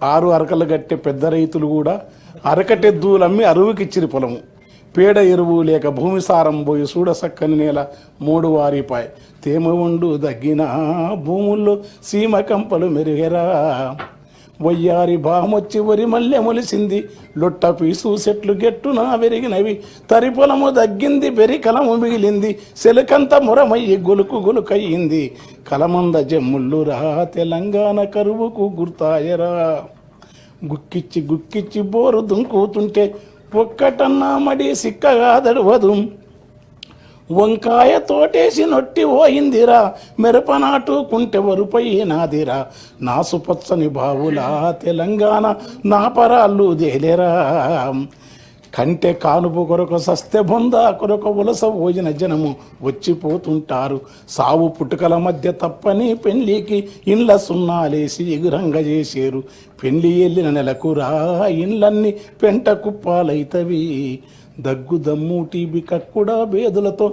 6 అరకలు కట్టే పెద్ద రైతులు కూడా అరకటెద్దులమ్మి అరువుకిచ్చిరి పొలము. పేడ ఎరువు లేక భూమి సారం పోయి చూడ సక్కని నేల 3 వారిపాయ్. తేమ ఉండు దగ్గిన భూముల్లో సీమ కంపలు మెరుగెరా. వయ్యారి బామొచ్చి వరి మల్లె మొలిసింది. లొట్ట పీసు చెట్లు గెట్టున పెరిగినవి. తరి పొలము దగ్గింది బెరి కలము మిగిలింది. సెలకంత మొరమయ్యి గొలుకు గొలుకయ్యింది. కలమంద జమ్ముళ్ళురా తెలంగాణ కరువుకు గుర్తాయరా. గుక్కిచ్చి గుక్కిచ్చి బోరు దుంకుతుంటే ఒక్కటన్నా మడి సిక్కగా దడవదు. వంకాయ తోటేసి నొట్టి పోయిందిరా. మిరపనాటు కుంటె వరుపైనాదిరా. నాసుపచ్చని బావులా తెలంగాణ నా పరాళ్ళు దేలేరా. కంటె కానుపు కొరకు సస్తె బొంద కొరకు ఉలస పోయిన జనము వచ్చిపోతుంటారు. సావు పుట్టుకల మధ్య తప్పని పెళ్లికి ఇండ్ల సున్నాలేసి ఎగురంగ చేసేరు. పెళ్లి వెళ్ళిన నెలకురా ఇండ్లన్నీ పెంట కుప్పాలైతవి. దగ్గు దమ్ము టీబీ కక్కుడా బేదులతో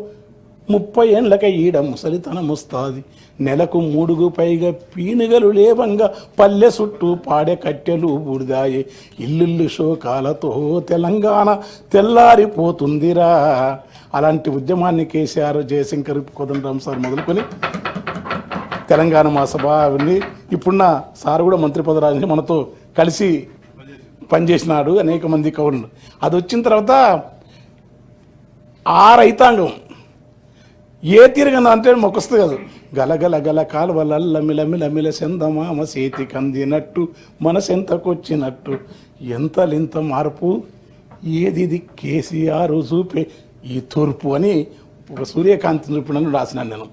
30 ఏండ్లక ఈడ ముసలితనమొస్తాది. నెలకు 3కు పైగా పీనుగలు లేవంగా పల్లె చుట్టూ పాడే కట్టెలు బూడిదాయే. ఇల్లుళ్ళు శోకాలతో తెలంగాణ తెల్లారిపోతుందిరా. అలాంటి ఉద్యమాన్ని కేసీఆర్, జయశంకర్, కోదండరాం సార్ మొదలుకొని తెలంగాణ మహాసభ అవన్నీ ఇప్పుడున్న సార్ కూడా మంత్రి పదరాజు మనతో కలిసి పనిచేసినాడు. అనేక మంది కవులు. అది వచ్చిన తర్వాత ఆ రైతాంగం ఏ తీరుగా అంటే మొక్కొస్తుంది కాదు. గలగల గల కాలువలల్ల మిలమిల సెందమామ చేతికి అందినట్టు మనసెంతకొచ్చినట్టు ఎంతలింత మార్పు ఏది కేసీఆర్ చూపే ఈ తూర్పు అని ఒక సూర్యకాంతి చూపినని రాసినాను నేను.